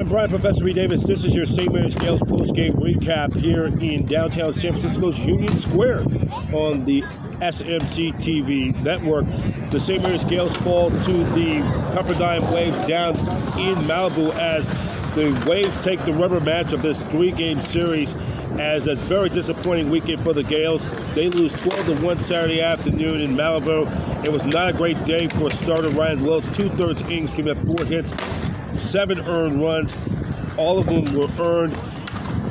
I'm Brian Professor B. Davis. This is your St. Mary's Gaels post-game recap here in downtown San Francisco's Union Square on the Smc-Tv network. The St. Mary's Gaels fall to the Pepperdine Waves down in Malibu as the Waves take the rubber match of this three-game series as a very disappointing weekend for the Gaels. They lose 12-1 Saturday afternoon in Malibu. It was not a great day for starter Ryan Wells. 2/3 innings, giving up 4 hits, 7 earned runs. All of them were earned.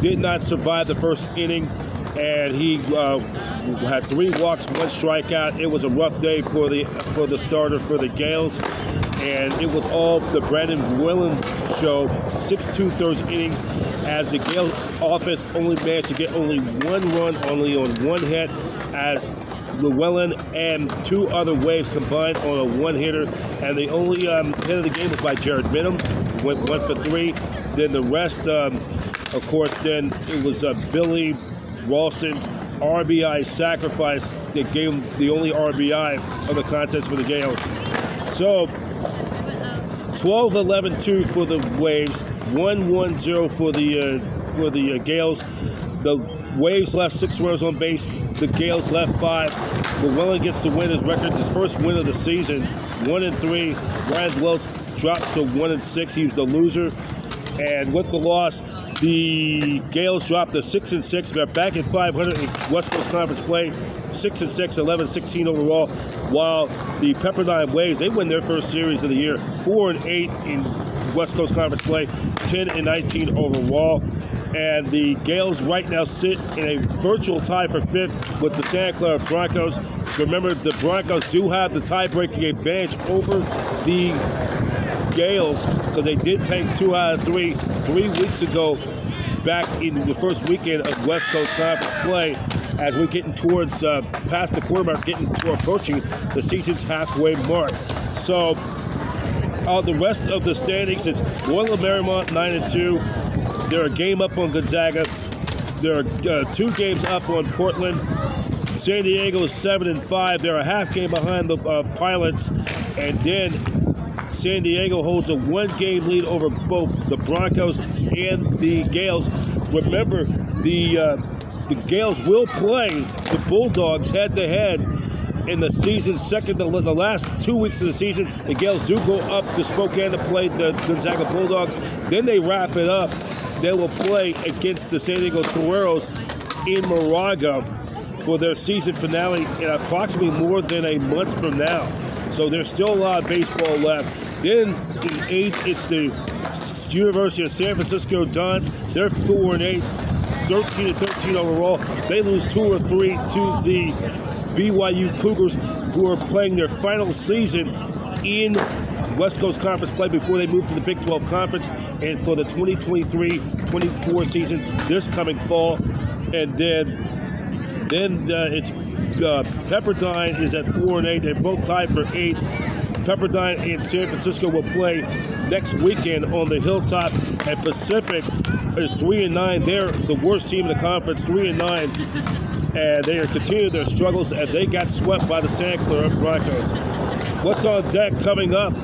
Did not survive the first inning, and he had 3 walks, 1 strikeout. It was a rough day for the starter for the Gaels, and it was all the Brandon Llewellyn show. 6 2/3 innings as the Gaels offense only managed to get only 1 run, only on 1 hit, as Llewellyn and 2 other Waves combined on a 1-hitter, and the only hit of the game was by Jared Benham, went 1 for 3. Then the rest, of course, then it was Billy Ralston's RBI sacrifice that gave him the only RBI of the contest for the Gaels. So 12-11-2 for the Waves, 1-1-0 for the Gaels. The Waves left 6 runners on base. The Gaels left 5. Llewellyn gets the win. His record, his first win of the season, 1-3. Ryan Wells drops to 1-6. He was the loser. And with the loss, the Gaels dropped to 6-6. They're back at 500 in West Coast Conference play. 6-6, 11-16 overall. While the Pepperdine Waves, they win their first series of the year, 4-8 in West Coast Conference play, 10-19 overall. And the Gaels right now sit in a virtual tie for 5th with the Santa Clara Broncos. Remember, the Broncos do have the tie-breaking advantage over the Gaels because they did take 2 out of 3 weeks ago back in the first weekend of West Coast Conference play, as we're getting towards past the quarter mark, approaching the season's halfway mark. So the rest of the standings is Royal Marymount 9-2. They're a game up on Gonzaga. They're 2 games up on Portland. San Diego is 7-5. They're a half game behind the Pilots, and then San Diego holds a 1-game lead over both the Broncos and the Gaels. Remember, the Gaels will play the Bulldogs head-to-head in the season's the last 2 weeks of the season. The Gaels do go up to Spokane to play the Gonzaga Bulldogs. Then they wrap it up. They will play against the San Diego Toreros in Moraga for their season finale in approximately more than a month from now. So there's still a lot of baseball left. Then in 8th, it's the University of San Francisco Dons. They're 4-8, 13-13 overall. They lose 2 or 3 to the BYU Cougars, who are playing their final season in West Coast Conference play before they move to the Big 12 Conference and for the 2023-24 season this coming fall. And then it's Pepperdine is at 4-8. They're both tied for 8th. Pepperdine and San Francisco will play next weekend on the Hilltop, and Pacific is 3-9. They're the worst team in the conference, 3-9, and they are continuing their struggles, and they got swept by the Santa Clara Broncos. What's on deck coming up?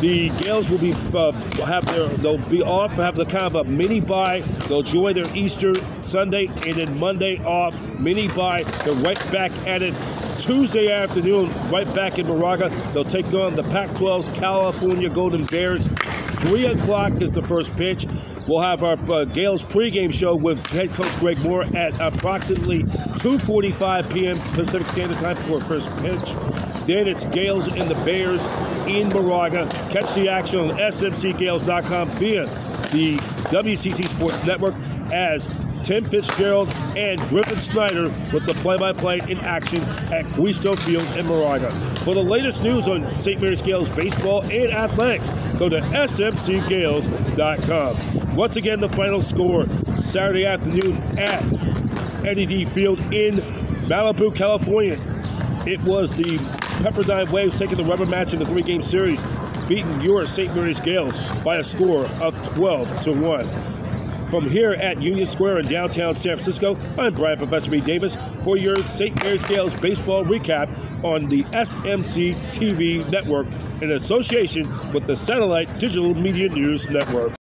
The Gaels will be they'll be off, have the kind of a mini bye. They'll enjoy their Easter Sunday, and then Monday off, mini bye. They're right back at it Tuesday afternoon, right back in Moraga. They'll take on the Pac-12's California Golden Bears. 3 o'clock is the first pitch. We'll have our Gaels pregame show with head coach Greg Moore at approximately 2:45 p.m. Pacific Standard Time for first pitch. Then it's Gaels and the Bears in Moraga. Catch the action on smcgaels.com via the WCC Sports Network as Tim Fitzgerald and Griffin Snyder with the play-by-play in action at Guisto Field in Moraga. For the latest news on St. Mary's Gaels baseball and athletics, go to smcgaels.com. Once again, the final score Saturday afternoon at Eddie D. Field in Malibu, California. It was the Pepperdine Waves taking the rubber match in the 3-game series, beating your St. Mary's Gaels by a score of 12-1. From here at Union Square in downtown San Francisco, I'm Brian Professor B. Davis for your St. Mary's Gaels baseball recap on the Smc-Tv network in association with the Satellite Digital Media News Network.